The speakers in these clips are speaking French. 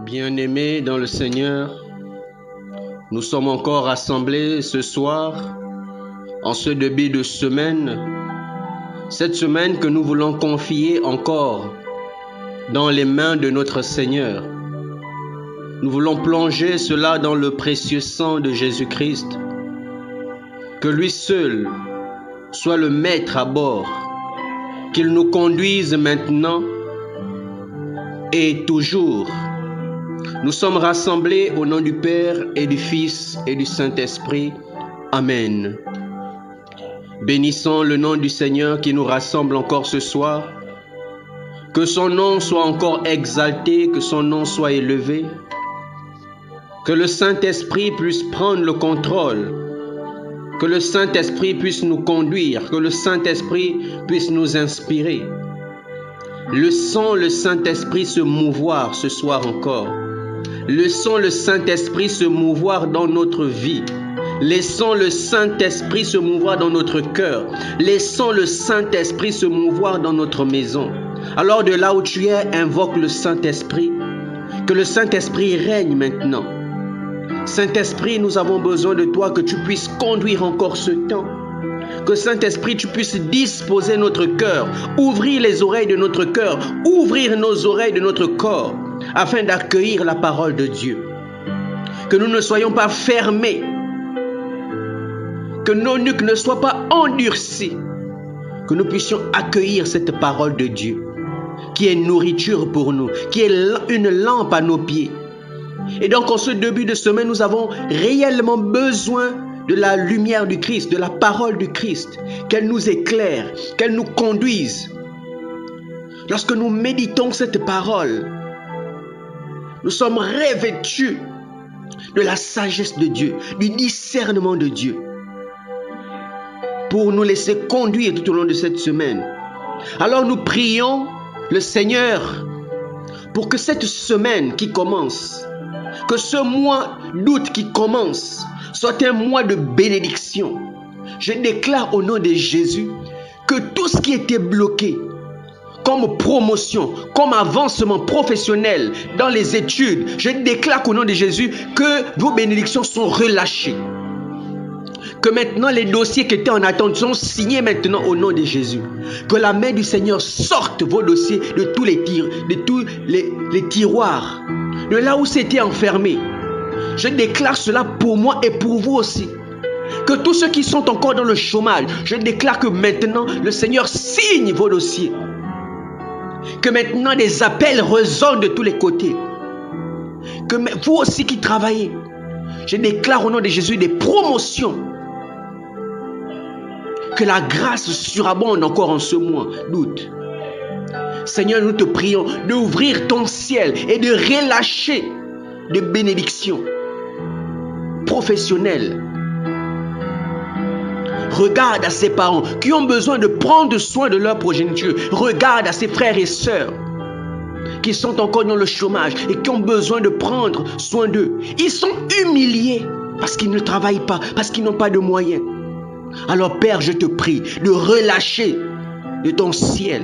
Bien-aimés dans le Seigneur, nous sommes encore rassemblés ce soir en ce début de semaine, cette semaine que nous voulons confier encore dans les mains de notre Seigneur. Nous voulons plonger cela dans le précieux sang de Jésus-Christ, que lui seul soit le maître à bord, qu'il nous conduise maintenant et toujours. Nous sommes rassemblés au nom du Père et du Fils et du Saint-Esprit. Amen. Bénissons le nom du Seigneur qui nous rassemble encore ce soir. Que son nom soit encore exalté, que son nom soit élevé. Que le Saint-Esprit puisse prendre le contrôle. Que le Saint-Esprit puisse nous conduire. Que le Saint-Esprit puisse nous inspirer. Laissons le Saint-Esprit se mouvoir ce soir encore. Laissons le Saint-Esprit se mouvoir dans notre vie. Laissons le Saint-Esprit se mouvoir dans notre cœur. Laissons le Saint-Esprit se mouvoir dans notre maison. Alors de là où tu es, invoque le Saint-Esprit. Que le Saint-Esprit règne maintenant. Saint-Esprit, nous avons besoin de toi, que tu puisses conduire encore ce temps. Que Saint-Esprit, tu puisses disposer notre cœur, ouvrir les oreilles de notre cœur, ouvrir nos oreilles de notre corps, afin d'accueillir la parole de Dieu. Que nous ne soyons pas fermés, que nos nuques ne soient pas endurcis, que nous puissions accueillir cette parole de Dieu, qui est nourriture pour nous, qui est une lampe à nos pieds. Et donc en ce début de semaine, nous avons réellement besoin de la lumière du Christ, de la parole du Christ, qu'elle nous éclaire, qu'elle nous conduise. Lorsque nous méditons cette parole, nous sommes revêtus de la sagesse de Dieu, du discernement de Dieu, pour nous laisser conduire tout au long de cette semaine. Alors nous prions le Seigneur pour que cette semaine qui commence, que ce mois d'août qui commence, soit un mois de bénédiction. Je déclare au nom de Jésus que tout ce qui était bloqué, comme promotion, comme avancement professionnel dans les études, je déclare qu'au nom de Jésus, que vos bénédictions sont relâchées. Que maintenant les dossiers qui étaient en attente sont signés maintenant au nom de Jésus. Que la main du Seigneur sorte vos dossiers de tous les tiroirs, de là où c'était enfermé. Je déclare cela pour moi et pour vous aussi. Que tous ceux qui sont encore dans le chômage, je déclare que maintenant le Seigneur signe vos dossiers. Que maintenant des appels résonnent de tous les côtés. Que vous aussi qui travaillez, je déclare au nom de Jésus des promotions. Que la grâce surabonde encore en ce mois d'août. Seigneur, nous te prions d'ouvrir ton ciel et de relâcher des bénédictions professionnelles. Regarde à ces parents qui ont besoin de prendre soin de leur progéniture. Regarde à ces frères et sœurs qui sont encore dans le chômage et qui ont besoin de prendre soin d'eux. Ils sont humiliés parce qu'ils ne travaillent pas, parce qu'ils n'ont pas de moyens. Alors Père, je te prie de relâcher de ton ciel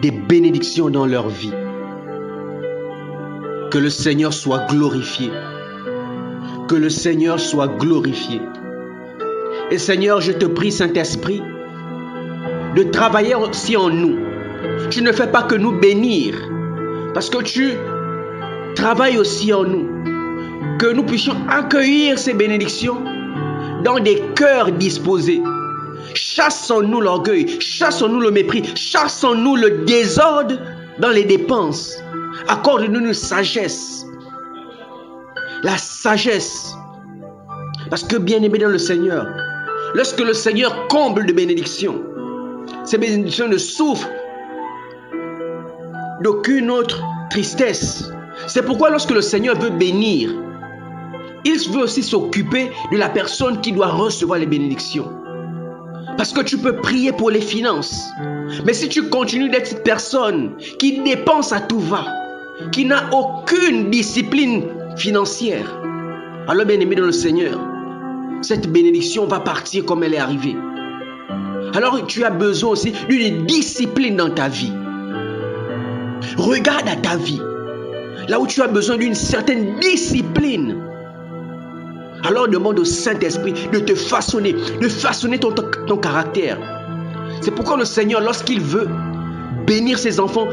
des bénédictions dans leur vie. Que le Seigneur soit glorifié. Que le Seigneur soit glorifié. Et Seigneur, je te prie, Saint-Esprit, de travailler aussi en nous. Tu ne fais pas que nous bénir, parce que tu travailles aussi en nous. Que nous puissions accueillir ces bénédictions dans des cœurs disposés. Chassons-nous l'orgueil, chassons-nous le mépris, chassons-nous le désordre dans les dépenses. Accorde-nous une sagesse. La sagesse. Parce que bien-aimé dans le Seigneur, lorsque le Seigneur comble de bénédictions, ces bénédictions ne souffrent d'aucune autre tristesse. C'est pourquoi lorsque le Seigneur veut bénir, il veut aussi s'occuper de la personne qui doit recevoir les bénédictions. Parce que tu peux prier pour les finances. Mais si tu continues d'être cette personne qui dépense à tout va, qui n'a aucune discipline financière, alors bien-aimé dans le Seigneur, cette bénédiction va partir comme elle est arrivée. Alors tu as besoin aussi d'une discipline dans ta vie. Regarde à ta vie. là où tu as besoin d'une certaine discipline, alors demande au Saint-Esprit de te façonner, de façonner ton caractère. C'est pourquoi le Seigneur, lorsqu'il veut bénir ses enfants,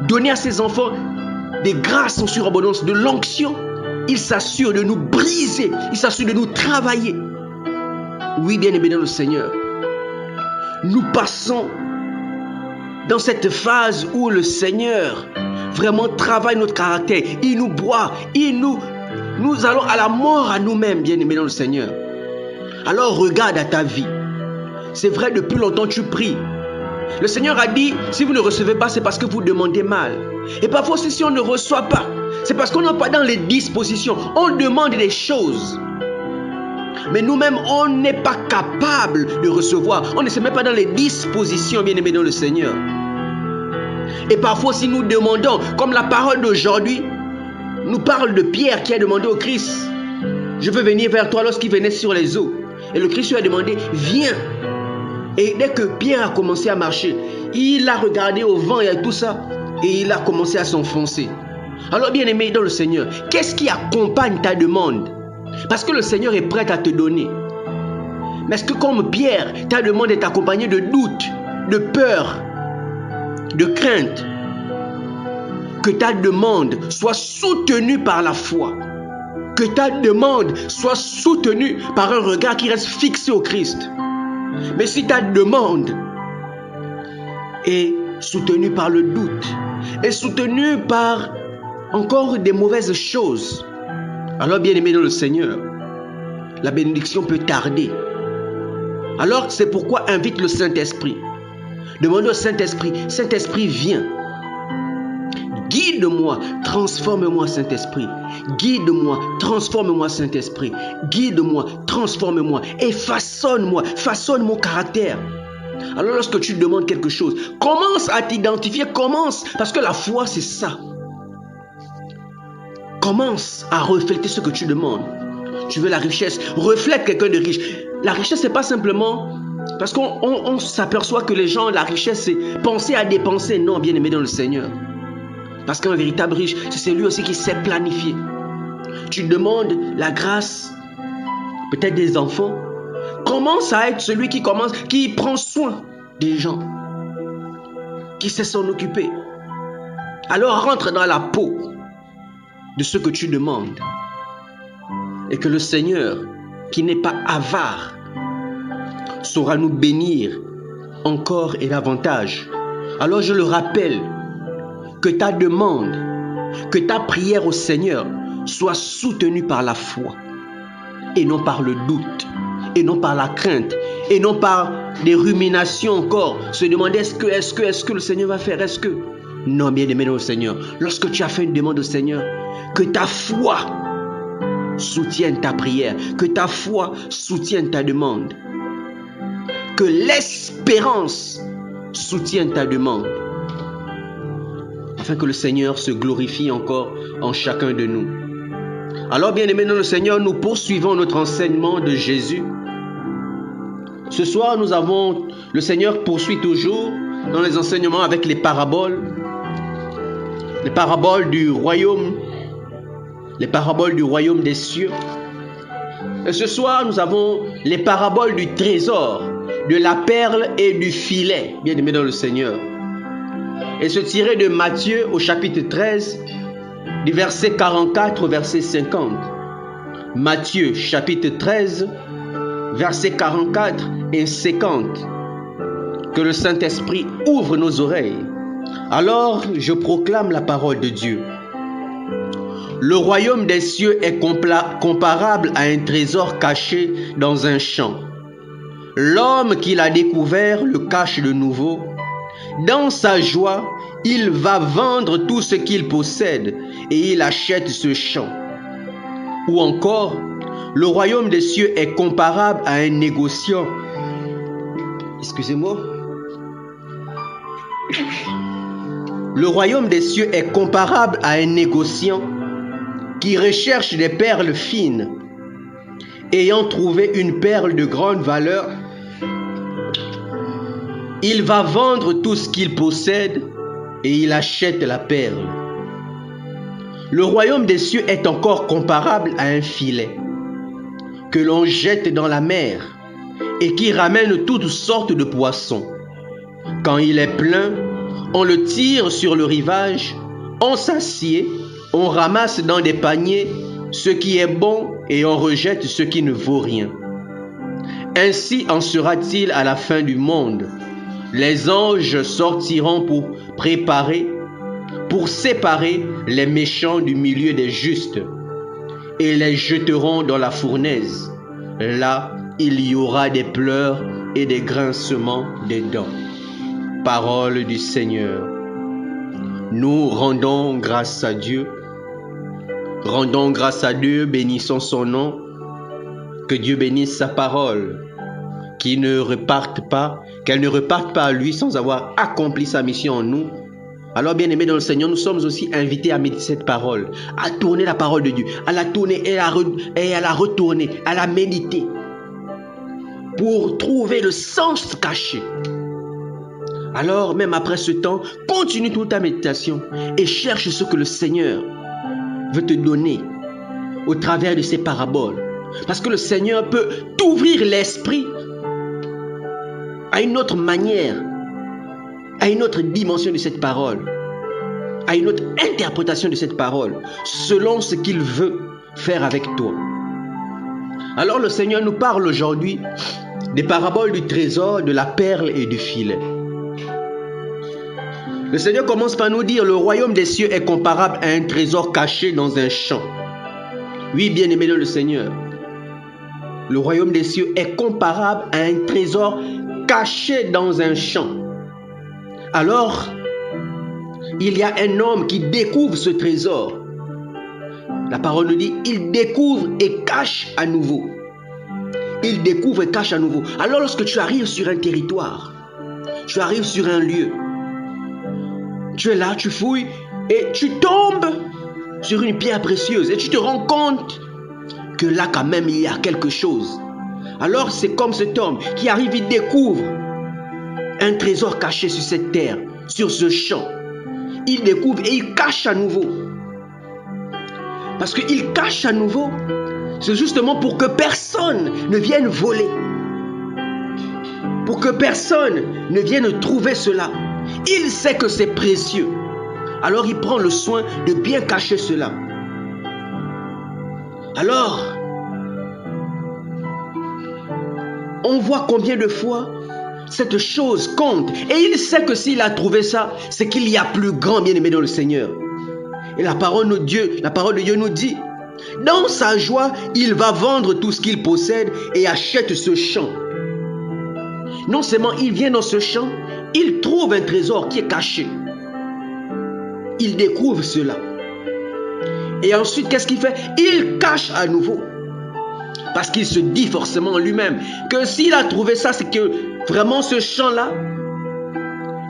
donner à ses enfants des grâces en surabondance, de l'onction, il s'assure de nous briser, il s'assure de nous travailler. Oui, bien-aimé dans le Seigneur, nous passons dans cette phase où le Seigneur vraiment travaille notre caractère. Il nous boit, nous allons à la mort à nous-mêmes, bien-aimés dans le Seigneur. Alors regarde à ta vie. C'est vrai, depuis longtemps tu pries. Le Seigneur a dit, si vous ne recevez pas, c'est parce que vous demandez mal. Et parfois aussi, si on ne reçoit pas, c'est parce qu'on n'est pas dans les dispositions. On demande des choses. Mais nous-mêmes, on n'est pas capable de recevoir. On ne se met pas dans les dispositions, bien-aimés dans le Seigneur. Et parfois, si nous demandons, comme la parole d'aujourd'hui nous parle de Pierre qui a demandé au Christ, je veux venir vers toi lorsqu'il venait sur les eaux. Et le Christ lui a demandé, viens. Et dès que Pierre a commencé à marcher, il a regardé au vent et à tout ça, et il a commencé à s'enfoncer. Alors, bien-aimé dans le Seigneur, qu'est-ce qui accompagne ta demande? Parce que le Seigneur est prêt à te donner. Mais est-ce que comme Pierre, ta demande est accompagnée de doute, de peur, de crainte? Que ta demande soit soutenue par la foi. Que ta demande soit soutenue par un regard qui reste fixé au Christ. Mais si ta demande est soutenue par le doute, est soutenue par encore des mauvaises choses, alors bien-aimé dans le Seigneur, la bénédiction peut tarder. Alors c'est pourquoi invite le Saint-Esprit. Demande au Saint-Esprit, Saint-Esprit viens. Guide-moi, transforme-moi Saint-Esprit. Guide-moi, transforme-moi Saint-Esprit. Guide-moi, transforme-moi et façonne-moi, façonne mon caractère. Alors lorsque tu demandes quelque chose, commence à t'identifier, commence, parce que la foi c'est ça. Commence à refléter ce que tu demandes. Tu veux la richesse, reflète quelqu'un de riche. La richesse c'est pas simplement parce qu'on s'aperçoit que les gens, la richesse c'est penser à dépenser. Non, bien-aimé dans le Seigneur. Parce qu'un véritable riche, c'est celui aussi qui sait planifier. Tu demandes la grâce, peut-être des enfants. Commence à être celui qui prend soin des gens, qui sait s'en occuper. Alors rentre dans la peau de ce que tu demandes. Et que le Seigneur, qui n'est pas avare, saura nous bénir encore et davantage. Alors je le rappelle, que ta demande, que ta prière au Seigneur soit soutenue par la foi et non par le doute, et non par la crainte, et non par des ruminations encore. Se demander est-ce que le Seigneur va faire, est-ce que... Non, bien-aimé au Seigneur, lorsque tu as fait une demande au Seigneur, que ta foi soutienne ta prière, que ta foi soutienne ta demande, que l'espérance soutienne ta demande, afin que le Seigneur se glorifie encore en chacun de nous. Alors, bien-aimés dans le Seigneur, nous poursuivons notre enseignement de Jésus. Ce soir, le Seigneur poursuit toujours dans les enseignements avec les paraboles du royaume, les paraboles du royaume des cieux. Et ce soir, nous avons les paraboles du trésor, de la perle et du filet, bien-aimés dans le Seigneur. Et se tirer de Matthieu au chapitre 13, du verset 44 au verset 50. Matthieu chapitre 13, verset 44 et 50. Que le Saint-Esprit ouvre nos oreilles. Alors je proclame la parole de Dieu. Le royaume des cieux est comparable à un trésor caché dans un champ. L'homme qui l'a découvert le cache de nouveau. Dans sa joie, il va vendre tout ce qu'il possède et il achète ce champ. Ou encore, le royaume des cieux est comparable à un négociant. Excusez-moi. Le royaume des cieux est comparable à un négociant qui recherche des perles fines. Ayant trouvé une perle de grande valeur, il va vendre tout ce qu'il possède et il achète la perle. Le royaume des cieux est encore comparable à un filet que l'on jette dans la mer et qui ramène toutes sortes de poissons. Quand il est plein, on le tire sur le rivage, on s'assied, on ramasse dans des paniers ce qui est bon et on rejette ce qui ne vaut rien. Ainsi en sera-t-il à la fin du monde. Les anges sortiront pour séparer les méchants du milieu des justes et les jeteront dans la fournaise. Là, il y aura des pleurs et des grincements des dents. Parole du Seigneur. Nous rendons grâce à Dieu. Rendons grâce à Dieu, bénissons son nom. Que Dieu bénisse sa parole, qu'elle ne reparte pas à lui sans avoir accompli sa mission en nous. Alors, bien-aimés dans le Seigneur, nous sommes aussi invités à méditer cette parole, à tourner la parole de Dieu, à la tourner et à la retourner, à la méditer, pour trouver le sens caché. Alors, même après ce temps, continue toute ta méditation et cherche ce que le Seigneur veut te donner au travers de ces paraboles. Parce que le Seigneur peut t'ouvrir l'esprit à une autre manière, à une autre dimension de cette parole, à une autre interprétation de cette parole, selon ce qu'il veut faire avec toi. Alors le Seigneur nous parle aujourd'hui des paraboles du trésor, de la perle et du filet. Le Seigneur commence par nous dire: le royaume des cieux est comparable à un trésor caché dans un champ. Oui, bien-aimé dans le Seigneur, le royaume des cieux est comparable à un trésor caché dans un champ. Alors, il y a un homme qui découvre ce trésor. La parole nous dit: il découvre et cache à nouveau. Il découvre et cache à nouveau. Alors, lorsque tu arrives sur un territoire, tu arrives sur un lieu, tu es là, tu fouilles et tu tombes sur une pierre précieuse et tu te rends compte que là quand même il y a quelque chose. Alors c'est comme cet homme qui arrive, il découvre un trésor caché sur cette terre, sur ce champ. Il découvre et il cache à nouveau. Parce qu'il cache à nouveau, c'est justement pour que personne ne vienne voler. Pour que personne ne vienne trouver cela. Il sait que c'est précieux. Alors il prend le soin de bien cacher cela. Alors, on voit combien de fois cette chose compte. Et il sait que s'il a trouvé ça, c'est qu'il y a plus grand, bien-aimé dans le Seigneur. Et la parole de Dieu nous dit: dans sa joie, il va vendre tout ce qu'il possède et achète ce champ. Non seulement il vient dans ce champ, il trouve un trésor qui est caché. Il découvre cela. Et ensuite, qu'est-ce qu'il fait? Il cache à nouveau. Parce qu'il se dit forcément en lui-même que s'il a trouvé ça, c'est que vraiment ce champ-là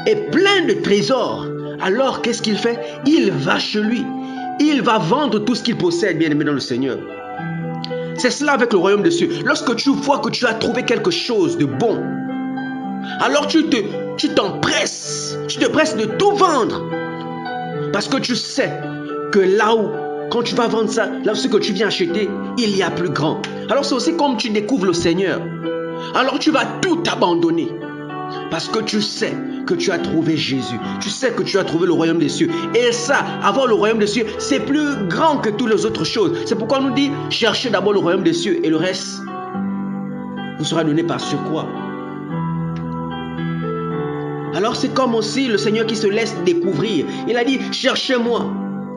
est plein de trésors. Alors, qu'est-ce qu'il fait? Il va chez lui. Il va vendre tout ce qu'il possède, bien-aimé dans le Seigneur. C'est cela avec le royaume des cieux. Lorsque tu vois que tu as trouvé quelque chose de bon, alors tu t'empresses, tu te presses de tout vendre. Parce que tu sais que là où, quand tu vas vendre ça, là où ce que tu viens acheter, il y a plus grand. Alors c'est aussi comme tu découvres le Seigneur. Alors tu vas tout abandonner. Parce que tu sais que tu as trouvé Jésus. Tu sais que tu as trouvé le royaume des cieux. Et ça, avoir le royaume des cieux, c'est plus grand que toutes les autres choses. C'est pourquoi on nous dit: cherchez d'abord le royaume des cieux et le reste vous sera donné par surcroît. Alors c'est comme aussi le Seigneur qui se laisse découvrir. Il a dit: cherchez-moi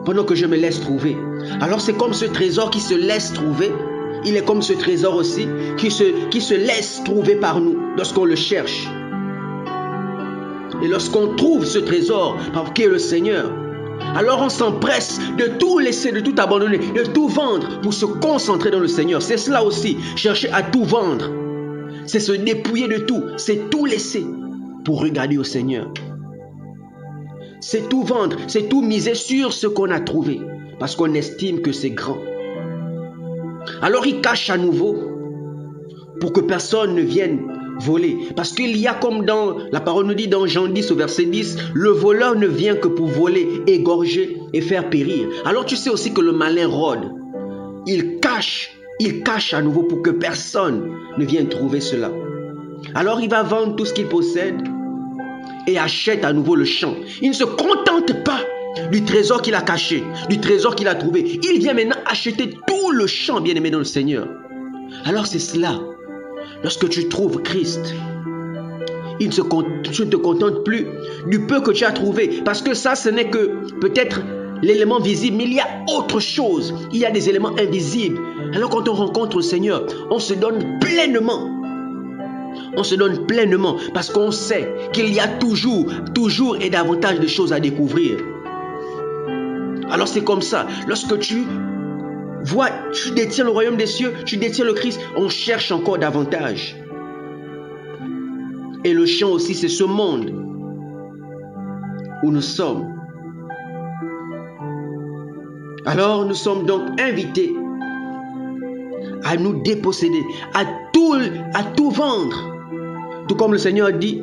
pendant que je me laisse trouver. Alors c'est comme ce trésor qui se laisse trouver. Il est comme ce trésor aussi qui se laisse trouver par nous lorsqu'on le cherche. Et lorsqu'on trouve ce trésor qui est le Seigneur, alors on s'empresse de tout laisser, de tout abandonner, de tout vendre pour se concentrer dans le Seigneur. C'est cela aussi, chercher à tout vendre. C'est se dépouiller de tout, c'est tout laisser pour regarder au Seigneur. C'est tout vendre, c'est tout miser sur ce qu'on a trouvé, parce qu'on estime que c'est grand. Alors il cache à nouveau pour que personne ne vienne voler. Parce qu'il y a comme dans la parole nous dit dans Jean 10 au verset 10, le voleur ne vient que pour voler, égorger et faire périr. Alors tu sais aussi que le malin rôde. Il cache à nouveau pour que personne ne vienne trouver cela. Alors il va vendre tout ce qu'il possède et achète à nouveau le champ. Il ne se contente pas du trésor qu'il a caché, du trésor qu'il a trouvé. Il vient maintenant acheter tout le champ, bien-aimé dans le Seigneur. Alors c'est cela. Lorsque tu trouves Christ, tu ne te contentes plus du peu que tu as trouvé. Parce que ça, ce n'est que peut-être l'élément visible, mais il y a autre chose. Il y a des éléments invisibles. Alors quand on rencontre le Seigneur, on se donne pleinement. On se donne pleinement parce qu'on sait qu'il y a toujours et davantage de choses à découvrir. Alors c'est comme ça. Lorsque tu vois, tu détiens le royaume des cieux, tu détiens le Christ, on cherche encore davantage. Et le champ aussi, c'est ce monde où nous sommes. Alors nous sommes donc invités à nous déposséder, à tout vendre. Tout comme le Seigneur dit,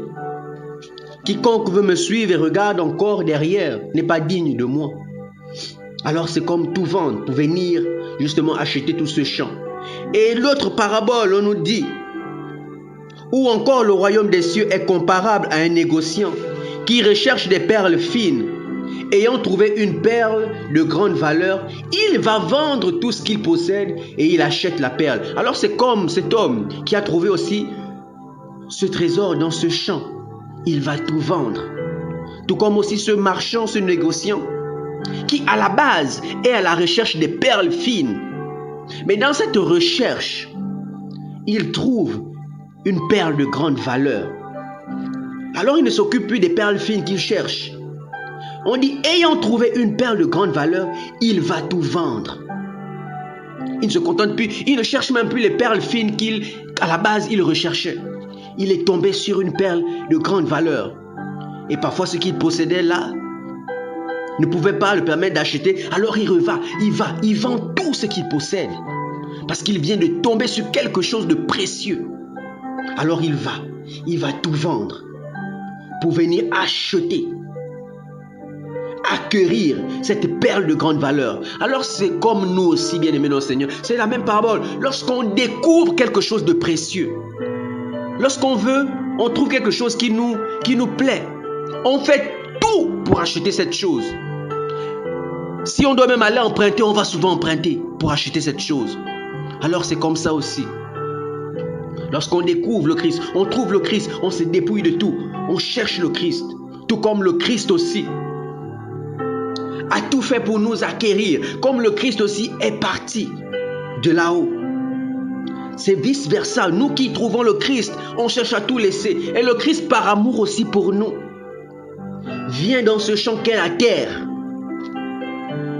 quiconque veut me suivre et regarde encore derrière n'est pas digne de moi. Alors c'est comme tout vendre pour venir justement acheter tout ce champ. Et l'autre parabole, on nous dit, ou encore le royaume des cieux est comparable à un négociant qui recherche des perles fines. Ayant trouvé une perle de grande valeur, il va vendre tout ce qu'il possède et il achète la perle. Alors c'est comme cet homme qui a trouvé aussi ce trésor dans ce champ. Il va tout vendre. Tout comme aussi ce marchand, ce négociant, qui à la base est à la recherche des perles fines. Mais dans cette recherche, il trouve une perle de grande valeur. Alors il ne s'occupe plus des perles fines qu'il cherche. On dit, ayant trouvé une perle de grande valeur, il va tout vendre. Il ne se contente plus, il ne cherche même plus les perles fines qu'à la base il recherchait. Il est tombé sur une perle de grande valeur. Et parfois ce qu'il possédait là ne pouvait pas le permettre d'acheter. Alors il vend tout ce qu'il possède. Parce qu'il vient de tomber sur quelque chose de précieux. Alors il va tout vendre pour venir acheter, acquérir cette perle de grande valeur. Alors c'est comme nous aussi, bien-aimés dans le Seigneur. C'est la même parabole. Lorsqu'on découvre quelque chose de précieux, lorsqu'on trouve quelque chose qui nous plaît, on fait tout pour acheter cette chose. Si on doit même aller emprunter, on va souvent emprunter pour acheter cette chose. Alors c'est comme ça aussi. Lorsqu'on découvre le Christ, on trouve le Christ, on se dépouille de tout. On cherche le Christ, tout comme le Christ aussi a tout fait pour nous acquérir, comme le Christ aussi est parti de là-haut. C'est vice-versa. Nous qui trouvons le Christ, on cherche à tout laisser. Et le Christ, par amour aussi pour nous, vient dans ce champ qu'est la terre.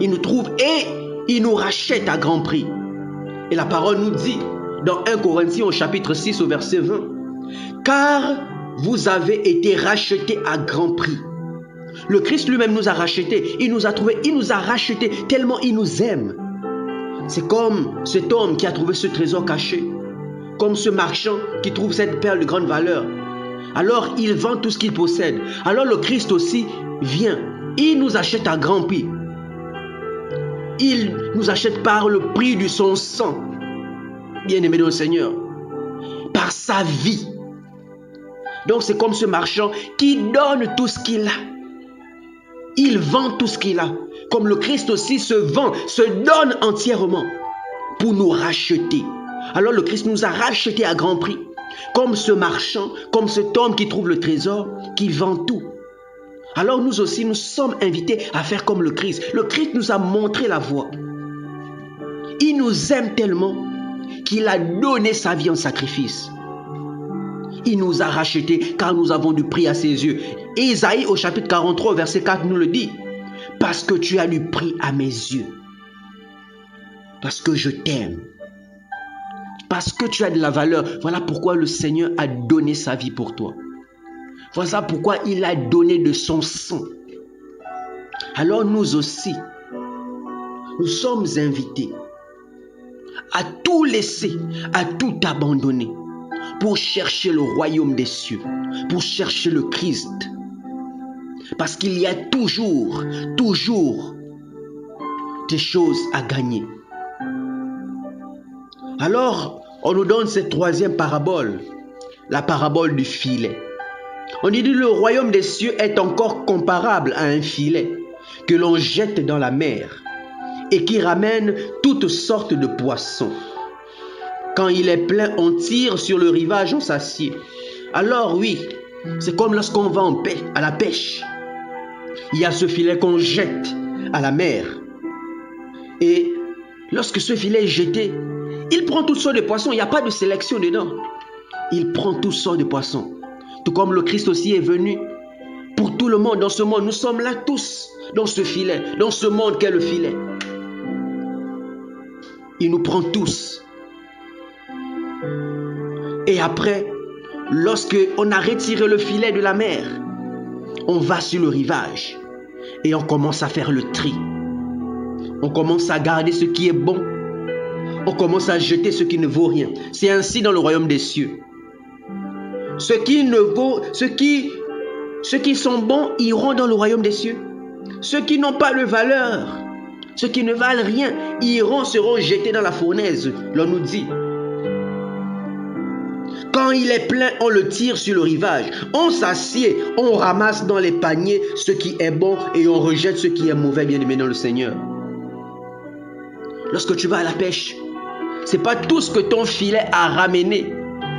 Il nous trouve et il nous rachète à grand prix. Et la parole nous dit, dans 1 Corinthiens au chapitre 6 au verset 20, « Car vous avez été rachetés à grand prix. » Le Christ lui-même nous a rachetés. Il nous a trouvés, il nous a rachetés tellement il nous aime. C'est comme cet homme qui a trouvé ce trésor caché, comme ce marchand qui trouve cette perle de grande valeur. Alors il vend tout ce qu'il possède. Alors le Christ aussi vient. Il nous achète à grand prix. Il nous achète par le prix de son sang, bien-aimé dans le Seigneur, par sa vie. Donc c'est comme ce marchand qui donne tout ce qu'il a. Il vend tout ce qu'il a. Comme le Christ aussi se vend, se donne entièrement pour nous racheter. Alors le Christ nous a rachetés à grand prix. Comme ce marchand, comme cet homme qui trouve le trésor, qui vend tout. Alors nous aussi, nous sommes invités à faire comme le Christ. Le Christ nous a montré la voie. Il nous aime tellement qu'il a donné sa vie en sacrifice. Il nous a rachetés car nous avons du prix à ses yeux. Et Isaïe au chapitre 43, verset 4 nous le dit. Parce que tu as du prix à mes yeux. Parce que je t'aime. Parce que tu as de la valeur. Voilà pourquoi le Seigneur a donné sa vie pour toi. Voilà pourquoi il a donné de son sang. Alors nous aussi, nous sommes invités à tout laisser, à tout abandonner pour chercher le royaume des cieux, pour chercher le Christ. Parce qu'il y a toujours des choses à gagner. Alors, on nous donne cette troisième parabole, la parabole du filet. On dit que le royaume des cieux est encore comparable à un filet que l'on jette dans la mer et qui ramène toutes sortes de poissons. Quand il est plein, on tire sur le rivage, on s'assied. Alors oui, c'est comme lorsqu'on va à la pêche. Il y a ce filet qu'on jette à la mer. Et lorsque ce filet est jeté, il prend toutes sortes de poissons. Il n'y a pas de sélection dedans. Il prend toutes sortes de poissons. Tout comme le Christ aussi est venu pour tout le monde. Dans ce monde, nous sommes là tous dans ce filet, dans ce monde qu'est le filet. Il nous prend tous. Et après, lorsque on a retiré le filet de la mer, on va sur le rivage et on commence à faire le tri. On commence à garder ce qui est bon. On commence à jeter ce qui ne vaut rien. C'est ainsi dans le royaume des cieux. Ceux qui sont bons iront dans le royaume des cieux. Ceux qui n'ont pas de valeur, ceux qui ne valent rien, seront jetés dans la fournaise, l'on nous dit. Quand il est plein, on le tire sur le rivage. On s'assied, on ramasse dans les paniers ce qui est bon et on rejette ce qui est mauvais, bien-aimé dans le Seigneur. Lorsque tu vas à la pêche, ce n'est pas tout ce que ton filet a ramené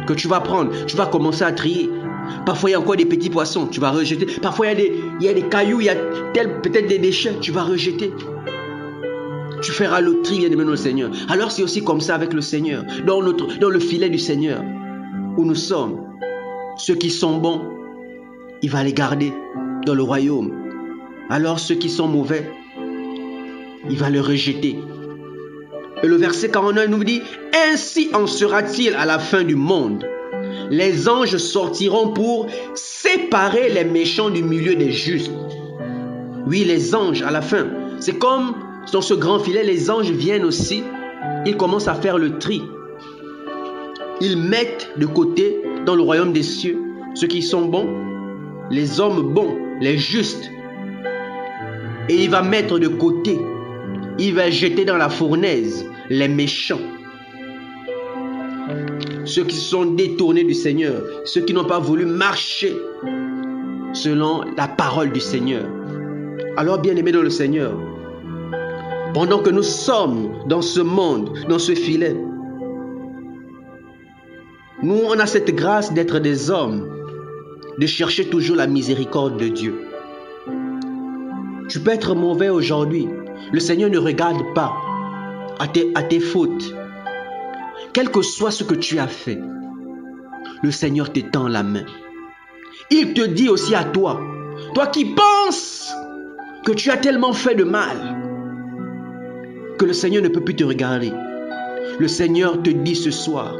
que tu vas prendre. Tu vas commencer à trier. Parfois, il y a encore des petits poissons, tu vas rejeter. Parfois, il y a des cailloux, il y a peut-être des déchets, tu vas rejeter. Tu feras le tri, bien-aimé dans le Seigneur. Alors, c'est aussi comme ça avec le Seigneur. Dans le filet du Seigneur, où nous sommes, ceux qui sont bons, il va les garder dans le royaume. Alors, ceux qui sont mauvais, il va les rejeter. Et le verset 49 nous dit, « Ainsi en sera-t-il à la fin du monde. Les anges sortiront pour séparer les méchants du milieu des justes. » Oui, les anges à la fin. C'est comme dans ce grand filet, les anges viennent aussi. Ils commencent à faire le tri. Ils mettent de côté dans le royaume des cieux ceux qui sont bons, les hommes bons, les justes. Et il va mettre de côté, il va jeter dans la fournaise les méchants. Ceux qui se sont détournés du Seigneur, ceux qui n'ont pas voulu marcher selon la parole du Seigneur. Alors, bien-aimés dans le Seigneur, pendant que nous sommes dans ce monde, dans ce filet, nous, on a cette grâce d'être des hommes, de chercher toujours la miséricorde de Dieu. Tu peux être mauvais aujourd'hui. Le Seigneur ne regarde pas à tes fautes. Quel que soit ce que tu as fait, le Seigneur t'étend la main. Il te dit aussi à toi, toi qui penses que tu as tellement fait de mal, que le Seigneur ne peut plus te regarder. Le Seigneur te dit ce soir,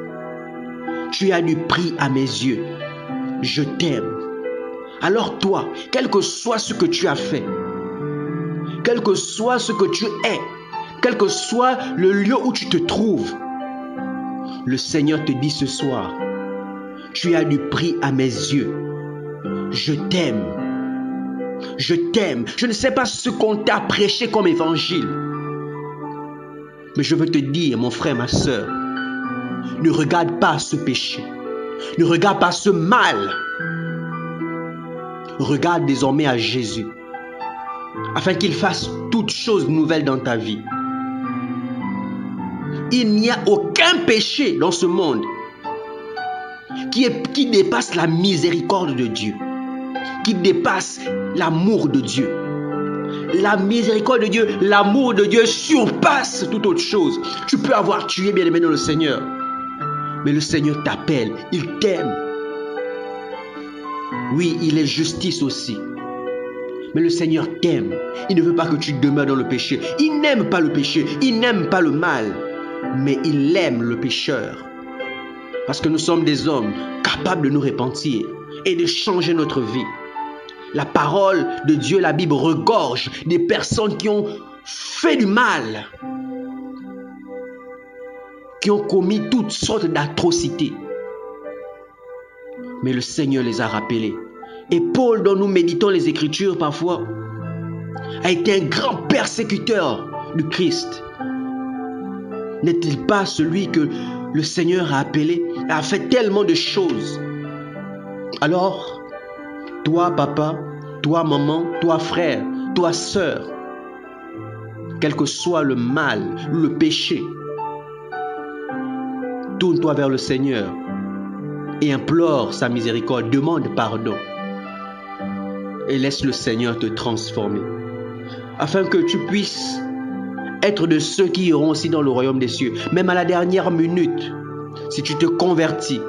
tu as du prix à mes yeux. Je t'aime. Alors toi, quel que soit ce que tu as fait, quel que soit ce que tu es, quel que soit le lieu où tu te trouves, le Seigneur te dit ce soir, tu as du prix à mes yeux. Je t'aime. Je t'aime. Je ne sais pas ce qu'on t'a prêché comme évangile. Mais je veux te dire, mon frère, ma soeur, ne regarde pas ce péché. Ne regarde pas ce mal. Regarde désormais à Jésus, afin qu'il fasse toutes choses nouvelles dans ta vie. Il n'y a aucun péché dans ce monde qui dépasse la miséricorde de Dieu, qui dépasse l'amour de Dieu. La miséricorde de Dieu, l'amour de Dieu surpasse toute autre chose. Tu peux avoir tué, bien-aimé dans le Seigneur, mais le Seigneur t'appelle, il t'aime. Oui, il est justice aussi. Mais le Seigneur t'aime. Il ne veut pas que tu demeures dans le péché. Il n'aime pas le péché. Il n'aime pas le mal. Mais il aime le pécheur. Parce que nous sommes des hommes capables de nous repentir et de changer notre vie. La parole de Dieu, la Bible, regorge des personnes qui ont fait du mal, qui ont commis toutes sortes d'atrocités. Mais le Seigneur les a rappelés. Et Paul, dont nous méditons les Écritures parfois, a été un grand persécuteur du Christ. N'est-il pas celui que le Seigneur a appelé, a fait tellement de choses? Alors, toi papa, toi maman, toi frère, toi sœur, quel que soit le mal, le péché, tourne-toi vers le Seigneur et implore sa miséricorde, demande pardon et laisse le Seigneur te transformer afin que tu puisses être de ceux qui iront aussi dans le royaume des cieux. Même à la dernière minute, si tu te convertis,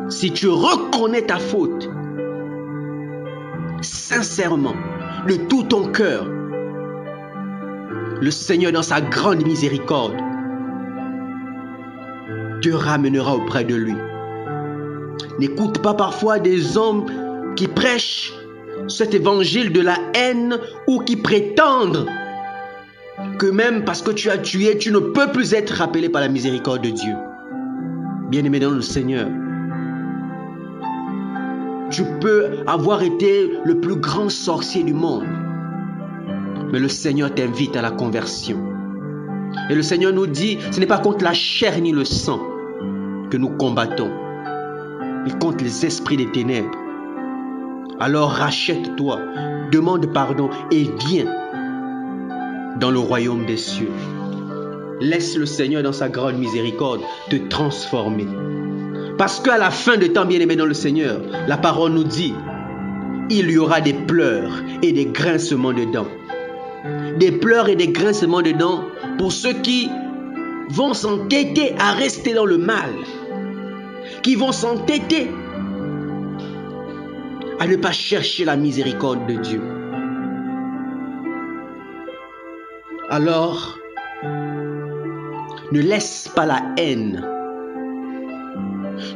si tu reconnais ta faute, sincèrement, de tout ton cœur, le Seigneur dans sa grande miséricorde te ramènera auprès de lui. N'écoute pas parfois des hommes qui prêchent cet évangile de la haine ou qui prétendent que même parce que tu as tué, tu ne peux plus être rappelé par la miséricorde de Dieu. Bien-aimé dans le Seigneur, tu peux avoir été le plus grand sorcier du monde, mais le Seigneur t'invite à la conversion. Et le Seigneur nous dit, ce n'est pas contre la chair ni le sang que nous combattons, mais contre les esprits des ténèbres. Alors rachète-toi, demande pardon et viens dans le royaume des cieux. Laisse le Seigneur dans sa grande miséricorde te transformer. Parce qu'à la fin de temps, bien-aimé dans le Seigneur, la parole nous dit, il y aura des pleurs et des grincements de dents. Des pleurs et des grincements de dents pour ceux qui vont s'entêter à rester dans le mal, qui vont s'entêter à ne pas chercher la miséricorde de Dieu. Alors, ne laisse pas la haine,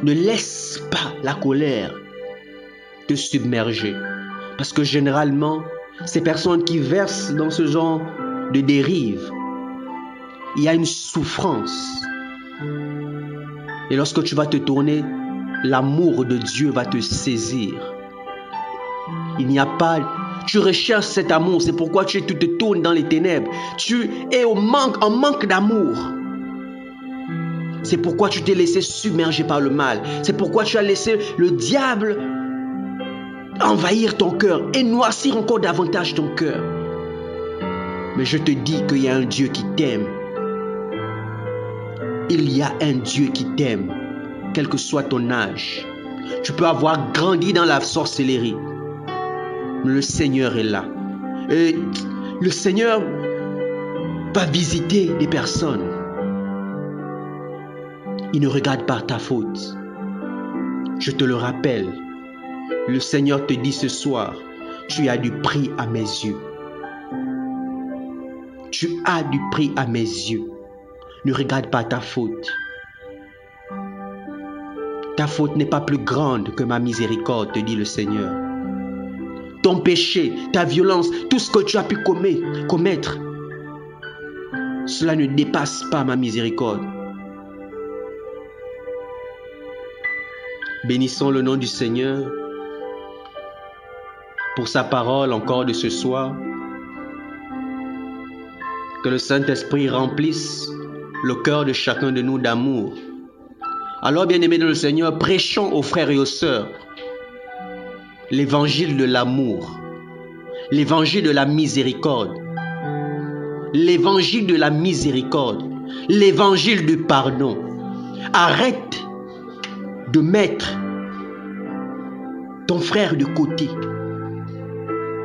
ne laisse pas la colère te submerger. Parce que généralement, ces personnes qui versent dans ce genre de dérive, il y a une souffrance. Et lorsque tu vas te tourner, l'amour de Dieu va te saisir. Il n'y a pas... Tu recherches cet amour, c'est pourquoi tu te tournes dans les ténèbres. Tu es en manque d'amour. C'est pourquoi tu t'es laissé submerger par le mal. C'est pourquoi tu as laissé le diable envahir ton cœur et noircir encore davantage ton cœur. Mais je te dis qu'il y a un Dieu qui t'aime. Il y a un Dieu qui t'aime, quel que soit ton âge. Tu peux avoir grandi dans la sorcellerie, mais le Seigneur est là. Et le Seigneur va visiter des personnes. Il ne regarde pas ta faute. Je te le rappelle. Le Seigneur te dit ce soir, tu as du prix à mes yeux. Tu as du prix à mes yeux. Ne regarde pas ta faute. Ta faute n'est pas plus grande que ma miséricorde, te dit le Seigneur. Ton péché, ta violence, tout ce que tu as pu commettre, cela ne dépasse pas ma miséricorde. Bénissons le nom du Seigneur pour sa parole encore de ce soir. Que le Saint-Esprit remplisse le cœur de chacun de nous d'amour. Alors, bien-aimés dans le Seigneur, prêchons aux frères et aux sœurs l'évangile de l'amour, l'évangile de la miséricorde, l'évangile de la miséricorde, l'évangile du pardon. Arrête de mettre ton frère de côté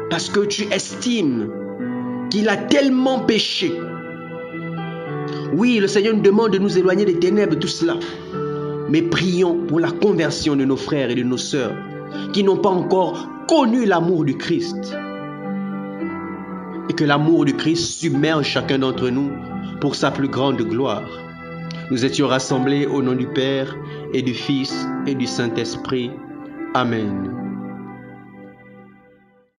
parce que tu estimes qu'il a tellement péché. Oui, le Seigneur nous demande de nous éloigner des ténèbres, tout cela. Mais prions pour la conversion de nos frères et de nos sœurs qui n'ont pas encore connu l'amour du Christ. Et que l'amour du Christ submerge chacun d'entre nous pour sa plus grande gloire. Nous étions rassemblés au nom du Père et du Fils et du Saint-Esprit. Amen.